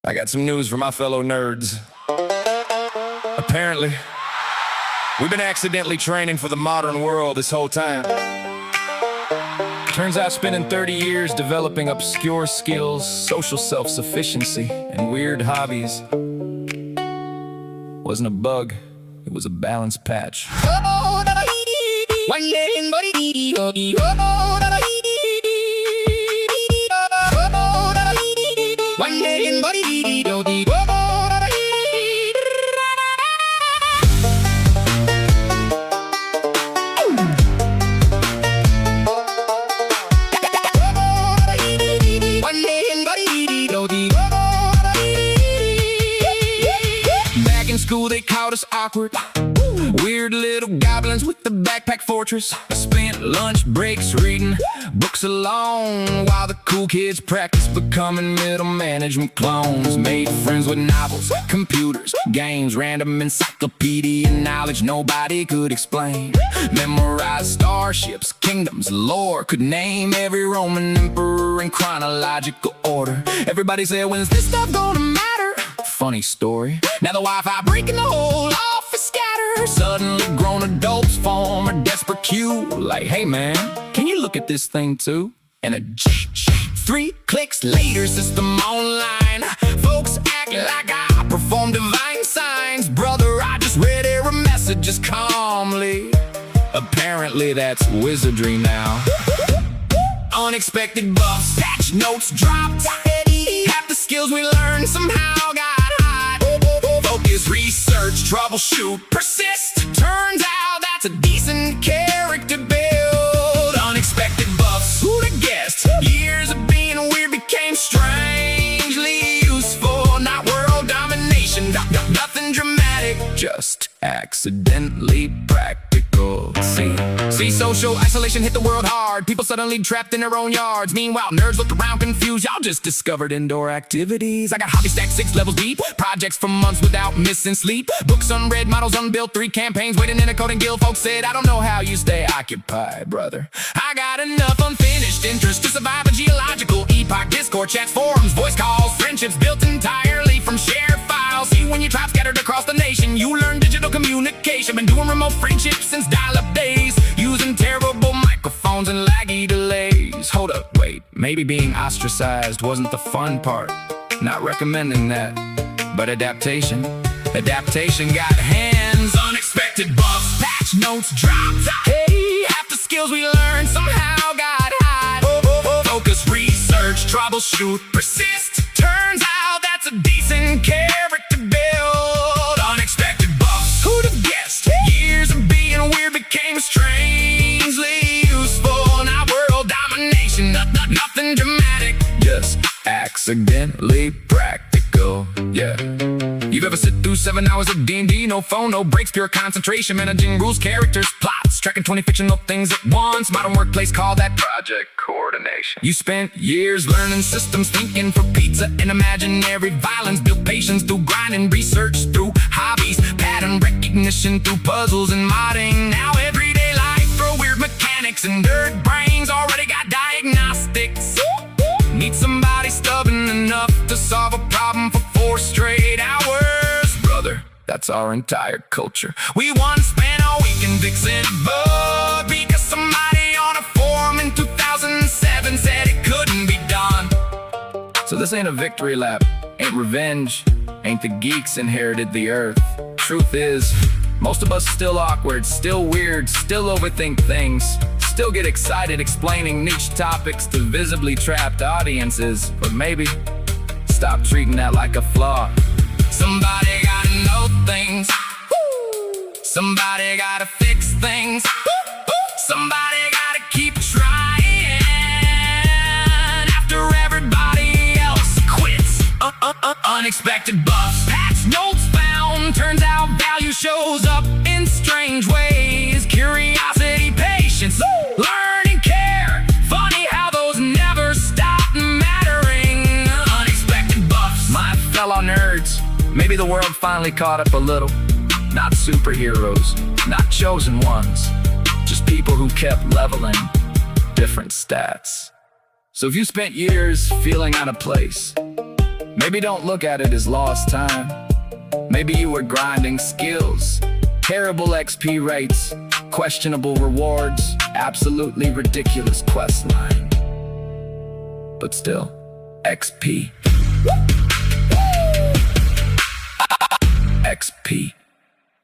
I got some news for my fellow nerds. Apparently, we've been accidentally training for the modern world this whole time. Turns out spending 30 years developing obscure skills, social self-sufficiency, and weird hobbies wasn't a bug, it was a balance patch. Back in school they called us awkward, weird little goblins with the backpack fortress. Spent lunch breaks reading books alone, while the cool kids practiced becoming middle management clones. Made friends with novels, computers, games, random encyclopedia knowledge nobody could explain. Memorized starships, kingdoms, lore, could name every Roman emperor in chronological order. Everybody said, when's this stuff gonna matter? Funny story, now the Wi-Fi breaking the whole office scatter. Suddenly grown adults form a desperate queue, like, hey man, can you look at this thing too? And a 3 clicks later, system online. Folks act like I perform divine signs. Brother, I just read error messages calmly. Apparently that's wizardry now. Unexpected buffs, patch notes dropped. Half the skills we learned somehow got hot. Focus, research, troubleshoot, persist. Turns out that's a decent character build. Unexpected buffs, who'd have guessed? Years of being weird became strangely useful. Not world domination, nothing dramatic, just accidentally practical. See, social isolation hit the world hard. People suddenly trapped in their own yards. Meanwhile, nerds looked around confused. Y'all just discovered indoor activities. I got hobby stacked 6 levels deep, projects for months without missing sleep. Books unread, models unbuilt, 3 campaigns waiting in a coding guild. Folks said, I don't know how you stay occupied, brother. I got enough unfinished interest to survive a geological epoch. Discord chats, forums, voice calls, friendships built entirely from shared files. See, when your tribe scattered across the nation, you learn digital communication. Been doing remote friendships since dial-up days, using terrible microphones and laggy delays. Hold up, wait, maybe being ostracized wasn't the fun part. Not recommending that, but adaptation got hands. Unexpected buffs, patch notes dropped. Hey, half the skills we learned somehow got hot. Focus, research, troubleshoot, persist. Turns out that's a decent character build. Unexpected buffs, who'd have guessed? Years of being weird became strangely useful. Not world domination, nothing dramatic, just accidentally practical, yeah. You've ever sit through 7 hours of D&D, no phone, no breaks, pure concentration, managing rules, characters, plots, tracking 20 fictional things at once. Modern workplace, call that project coordination. You spent years learning systems, thinking for pizza and imaginary violence. Built patience through grinding, research through hobbies, pattern recognition through puzzles and modding. Now everyday life through weird mechanics, and nerd brains already got diagnostics. Need somebody stubborn enough to solve a problem for 4 straight hours. Brother, that's our entire culture. We once spent a weekend fixing a bug because somebody on a forum in 2007 said it couldn't be done. So this ain't a victory lap, ain't revenge, ain't the geeks inherited the earth. Truth is, most of us still awkward, still weird, still overthink things, still get excited explaining niche topics to visibly trapped audiences. But maybe stop treating that like a flaw. Somebody gotta know things. Somebody gotta fix things. Somebody gotta keep trying after everybody else quits. Unexpected buffs, patch notes found. Turns out value shows up in strange ways. Curiosity, patience, learning, care. Funny how those never stop mattering. Unexpected buffs, my fellow nerds. Maybe the world finally caught up a little. Not superheroes, not chosen ones, just people who kept leveling different stats. So if you spent years feeling out of place, Maybe don't look at it as lost time. Maybe you were grinding skills. Terrible XP rates, questionable rewards, absolutely ridiculous questline. But still, XP. XP.